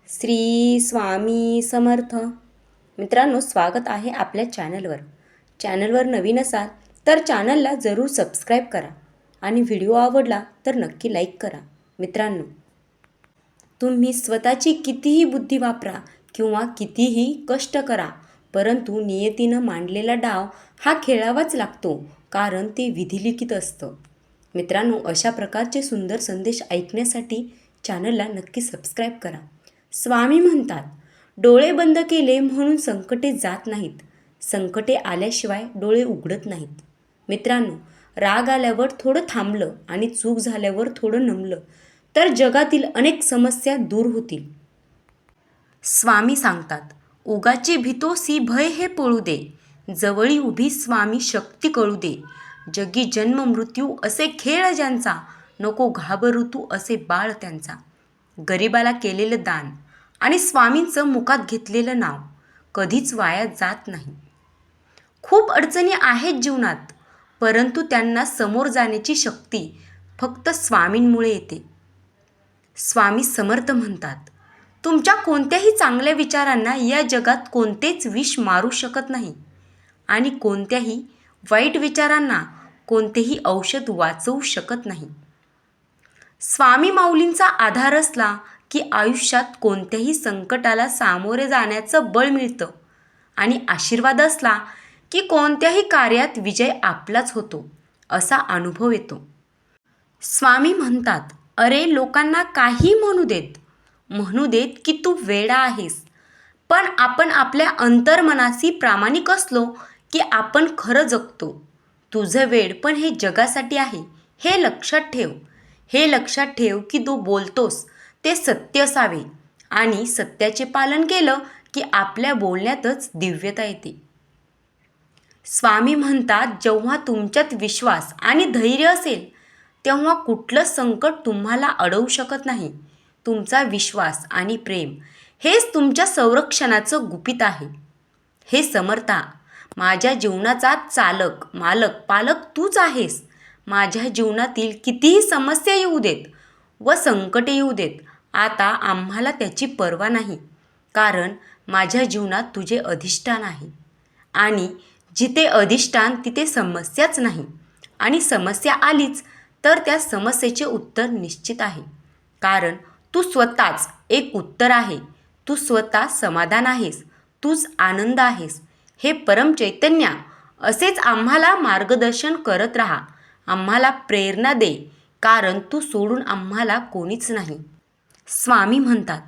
श्री स्वामी समर्थ. मित्रांनो, स्वागत आहे आपल्या चॅनलवर नवीन असाल तर चॅनलला जरूर सबस्क्राईब करा आणि व्हिडिओ आवडला तर नक्की लाईक करा. मित्रांनो, तुम्ही स्वतःची कितीही बुद्धी वापरा किंवा कितीही कष्ट करा, परंतु नियतीनं मांडलेला डाव हा खेळावाच लागतो, कारण ते विधिलिखित असतं. मित्रांनो, अशा प्रकारचे सुंदर संदेश ऐकण्यासाठी चॅनलला नक्की सबस्क्राईब करा. स्वामी म्हणतात, डोळे बंद केले म्हणून संकटे जात नाहीत, संकटे आल्याशिवाय डोळे उघडत नाहीत. मित्रांनो, राग आल्यावर थोडं थांबलं आणि चूक झाल्यावर थोडं नमलं तर जगातील अनेक समस्या दूर होतील. स्वामी सांगतात, उगाची भीतोसी भय हे पळू दे, जवळी उभी स्वामी शक्ती कळू दे. जगी जन्म मृत्यू असे खेळ ज्यांचा, नको घाबरू तू असे बाळ त्यांचा. गरिबाला केलेलं दान आणि स्वामींचं मुखात घेतलेलं नाव कधीच वाया जात नाही. खूप अडचणी आहेत जीवनात, परंतु त्यांना समोर जाण्याची शक्ती फक्त स्वामींमुळे येते. स्वामी समर्थ म्हणतात, तुमच्या कोणत्याही चांगल्या विचारांना या जगात कोणतेच विष मारू शकत नाही आणि कोणत्याही वाईट विचारांना कोणतेही औषध वाचवू शकत नाही. स्वामी माऊलींचा आधार असला की आयुष्यात कोणत्याही संकटाला सामोरे जाण्याचं बळ मिळतं आणि आशीर्वाद असला की कोणत्याही कार्यात विजय आपलाच होतो, असा अनुभव येतो. स्वामी म्हणतात, अरे लोकांना काही म्हणू देत की तू वेडा आहेस, पण आपण आपल्या अंतर्मनाशी प्रामाणिक असलो की आपण खरं जगतो. तुझं वेड पण हे जगासाठी आहे, हे लक्षात ठेव. हे लक्षात ठेव की तू बोलतोस ते सत्य असावे आणि सत्याचे पालन केलं की आपल्या बोलण्यातच दिव्यता येते. स्वामी म्हणतात, जेव्हा तुमच्यात विश्वास आणि धैर्य असेल तेव्हा कुठलं संकट तुम्हाला अडवू शकत नाही. तुमचा विश्वास आणि प्रेम हेच तुमच्या संरक्षणाचं गुपित आहे. हे समर्था, माझ्या जीवनाचा चालक, मालक, पालक तूच आहेस. माझ्या जीवनातील कितीही समस्या येऊ देत व संकटे येऊ देत, आता आम्हाला त्याची पर्वा नाही, कारण माझ्या जीवनात तुझे अधिष्ठान आहे आणि जिथे अधिष्ठान तिथे समस्याच नाही. आणि समस्या आलीच तर त्या समस्येचे उत्तर निश्चित आहे, कारण तू स्वतःच एक उत्तर आहे. तू स्वतः समाधान आहेस, तूच आनंद आहेस. हे परमचैतन्य असेच आम्हाला मार्गदर्शन करत राहा, आम्हाला प्रेरणा दे, कारण तू सोडून आम्हाला कोणीच नाही. स्वामी म्हणतात,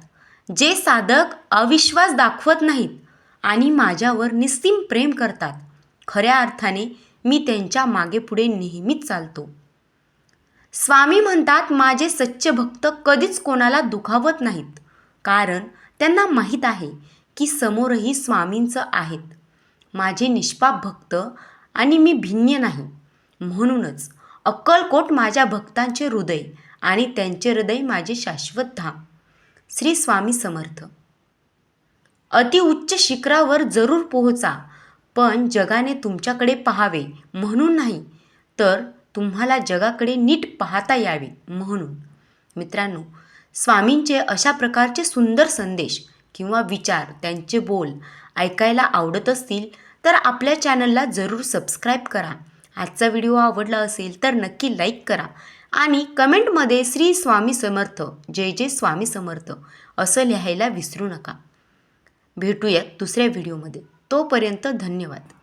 जे साधक अविश्वास दाखवत नाहीत आणि माझ्यावर निस्सीम प्रेम करतात, खऱ्या अर्थाने मी त्यांच्या मागे पुढे नेहमीच चालतो. स्वामी म्हणतात, माझे सच्चे भक्त कधीच कोणाला दुखावत नाहीत, कारण त्यांना माहीत आहे की समोरही स्वामींचं आहेत. माझे निष्पाप भक्त आणि मी भिन्न नाही. म्हणूनच अक्कलकोट माझ्या भक्तांचे हृदय आणि त्यांचे हृदय माझे शाश्वत धाम. श्री स्वामी समर्थ. अतिउच्च शिखरावर जरूर पोहोचा, पण जगाने तुमच्याकडे पाहावे म्हणून नाही, तर तुम्हाला जगाकडे नीट पाहता यावे म्हणून. मित्रांनो, स्वामींचे अशा प्रकारचे सुंदर संदेश किंवा विचार, त्यांचे बोल ऐकायला आवडत असतील तर आपल्या चॅनलला जरूर सबस्क्राईब करा. आजचा व्हिडिओ आवडला असेल तर नक्की लाईक करा आणि कमेंटमध्ये श्री स्वामी समर्थ, जय जय स्वामी समर्थ असं लिहायला विसरू नका. भेटूयात दुसऱ्या व्हिडिओमध्ये. तोपर्यंत धन्यवाद.